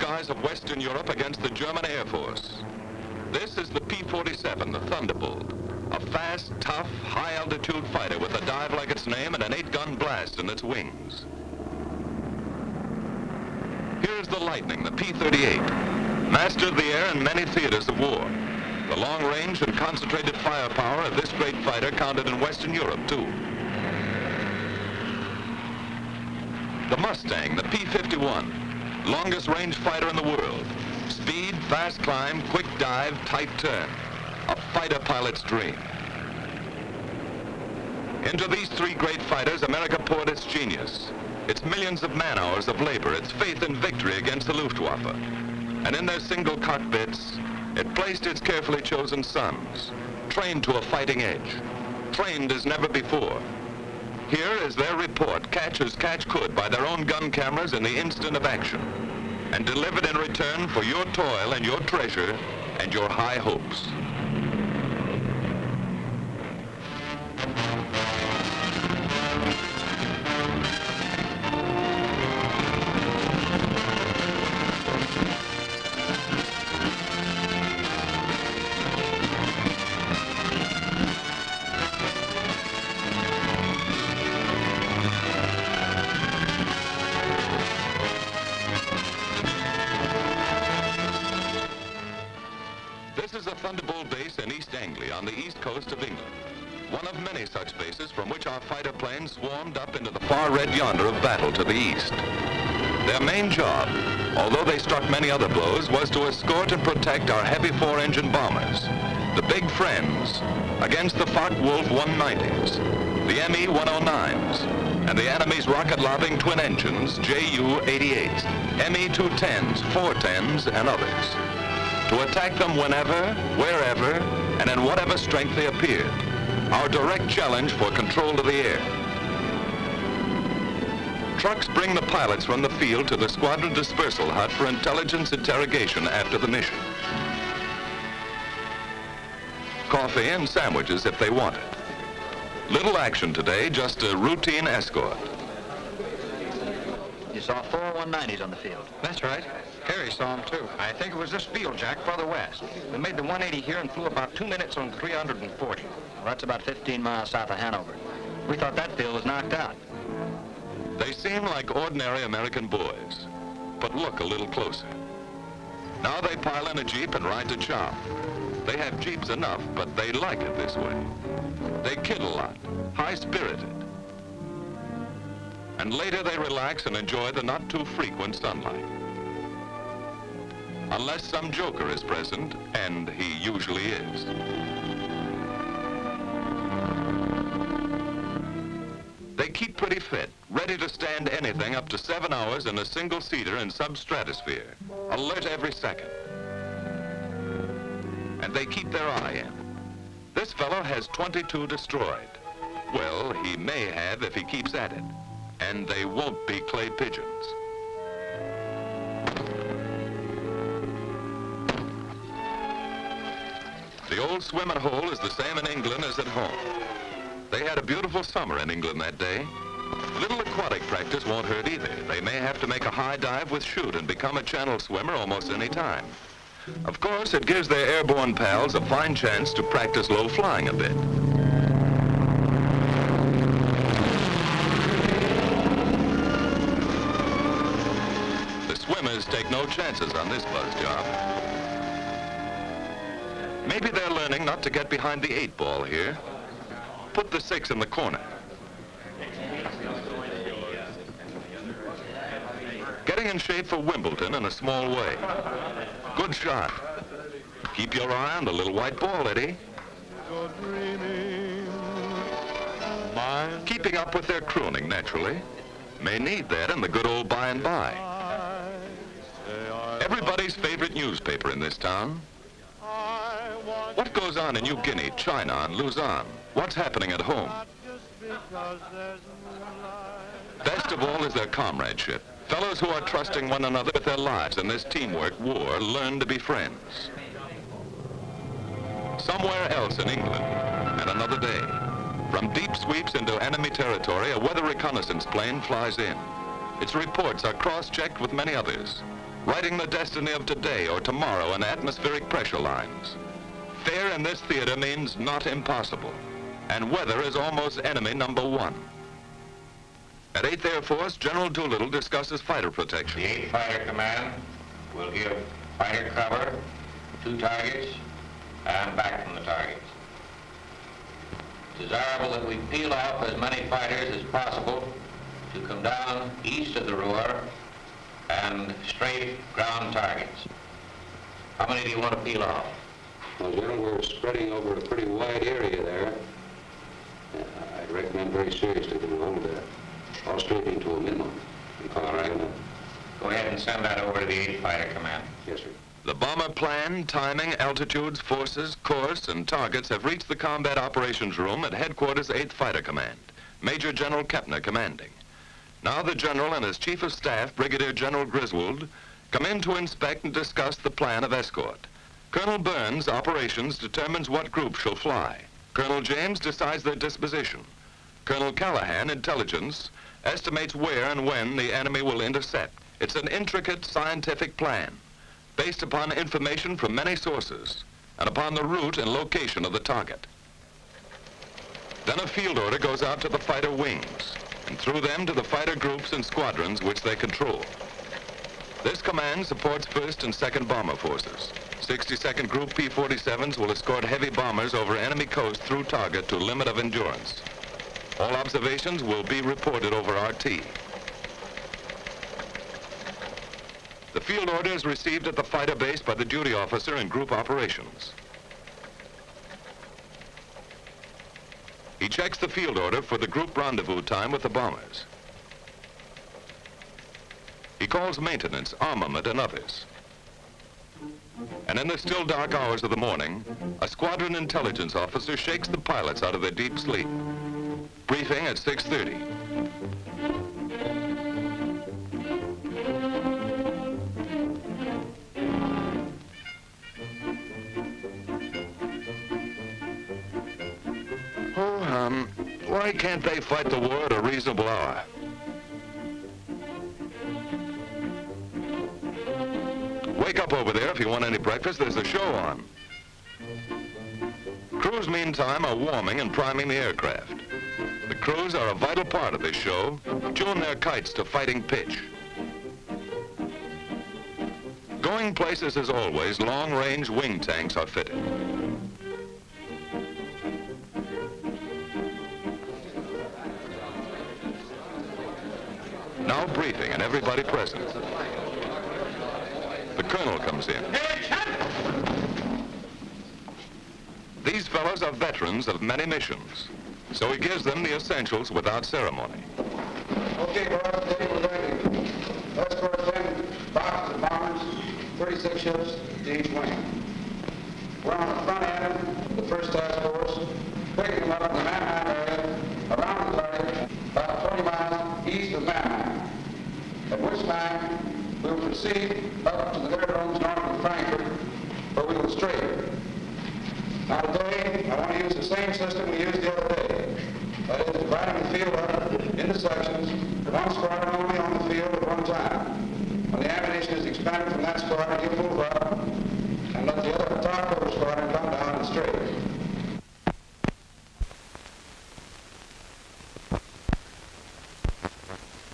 skies of Western Europe against the German Air Force. This is the P-47, the Thunderbolt, a fast, tough, high-altitude fighter with a dive like its name and an 8-gun blast in its wings. Here's the Lightning, the P-38, master of the air in many theaters of war. The long range and concentrated firepower of this great fighter counted in Western Europe, too. The Mustang, the P-51, longest range fighter in the world. Speed, fast climb, quick dive, tight turn. A fighter pilot's dream. Into these three great fighters, America poured its genius, its millions of man-hours of labor, its faith in victory against the Luftwaffe. And in their single cockpits, it placed its carefully chosen sons, trained to a fighting edge, trained as never before. Here is their report, catch as catch could by their own gun cameras in the instant of action, and delivered in return for your toil and your treasure and your high hopes. This is a Thunderbolt base in East Anglia on the east coast of England. One of many such bases from which our fighter planes swarmed up into the far red yonder of battle to the east. Their main job, although they struck many other blows, was to escort and protect our heavy four-engine bombers, the big friends, against the Focke-Wulf 190s, the ME-109s, and the enemy's rocket-lobbing twin engines, Ju-88s, ME-210s, 410s, and others. To attack them whenever, wherever, and in whatever strength they appeared. Our direct challenge for control of the air. Trucks bring the pilots from the field to the squadron dispersal hut for intelligence interrogation after the mission. Coffee and sandwiches if they want it. Little action today, just a routine escort. You saw 4 190s on the field. That's right. Harry saw them, too. I think it was this field, Jack, further west. We made the 180 here and flew about 2 minutes on 340. Well, that's about 15 miles south of Hanover. We thought that field was knocked out. They seem like ordinary American boys, but look a little closer. Now they pile in a Jeep and ride to chow. They have Jeeps enough, but they like it this way. They kid a lot, high-spirited. And later they relax and enjoy the not-too-frequent sunlight. Unless some joker is present, and he usually is. They keep pretty fit, ready to stand anything up to 7 hours in a single-seater in substratosphere, alert every second. And they keep their eye in. This fellow has 22 destroyed. Well, he may have if he keeps at it. And they won't be clay pigeons. The old swimming hole is the same in England as at home. They had a beautiful summer in England that day. Little aquatic practice won't hurt either. They may have to make a high dive with chute and become a channel swimmer almost any time. Of course, it gives their airborne pals a fine chance to practice low flying a bit. The swimmers take no chances on this buzz job. Maybe they're learning not to get behind the 8 ball here. Put the 6 in the corner. Getting in shape for Wimbledon in a small way. Good shot. Keep your eye on the little white ball, Eddie. Keeping up with their crooning, naturally. May need that in the good old by and by. Everybody's favorite newspaper in this town. What goes on in New Guinea, China, and Luzon? What's happening at home? Best of all is their comradeship. Fellows who are trusting one another with their lives in this teamwork war learn to be friends. Somewhere else in England, and another day, from deep sweeps into enemy territory, a weather reconnaissance plane flies in. Its reports are cross-checked with many others. writing the destiny of today or tomorrow in atmospheric pressure lines. Fair in this theater means not impossible, and weather is almost enemy number one. At 8th Air Force, General Doolittle discusses fighter protection. The 8th Fighter Command will give fighter cover to targets and back from the targets. It's desirable that we peel off as many fighters as possible to come down east of the Ruhr and straight ground targets. How many do you want to peel off? Well, General, we're spreading over a pretty wide area there. I'd recommend very seriously that we hold all straight into a minimum. All right. Go ahead and send that over to the 8th Fighter Command. Yes, sir. The bomber plan, timing, altitudes, forces, course, and targets have reached the Combat Operations Room at Headquarters 8th Fighter Command. Major General Kepner commanding. Now the General and his Chief of Staff, Brigadier General Griswold, come in to inspect and discuss the plan of escort. Colonel Burns, operations, determines what group shall fly. Colonel James decides their disposition. Colonel Callahan, intelligence, estimates where and when the enemy will intercept. It's an intricate scientific plan based upon information from many sources and upon the route and location of the target. Then a field order goes out to the fighter wings and through them to the fighter groups and squadrons which they control. This command supports 1st and 2nd Bomber Forces. 62nd Group P-47s will escort heavy bombers over enemy coast through target to limit of endurance. All observations will be reported over RT. The field order is received at the fighter base by the duty officer in group operations. He checks the field order for the group rendezvous time with the bombers. He calls maintenance, armament, and others. And in the still dark hours of the morning, a squadron intelligence officer shakes the pilots out of their deep sleep. Briefing at 6:30. Why can't they fight the war at a reasonable hour? Wake up over there if you want any breakfast. There's a show on. Crews, meantime, are warming and priming the aircraft. The crews are a vital part of this show. Tune their kites to fighting pitch. Going places as always, long-range wing tanks are fitted. Now briefing and everybody present. The colonel comes in. These fellows are veterans of many missions, so he gives them the essentials without ceremony. Okay, boys, today we're ready. Let's first 10 boxes of bombers, 36 ships to each wing. We're on the front end of the first task force, picking them up in the Mannheim area, around the target, about 20 miles east of Mannheim, at which time we will proceed up to the aerodromes north of Frankfurt, where we will straight. Now today, I want to use the same system we used the other day. That is, dividing the field up into sections, one squadron only on the field at one time. When the ammunition is expended from that squadron, you move up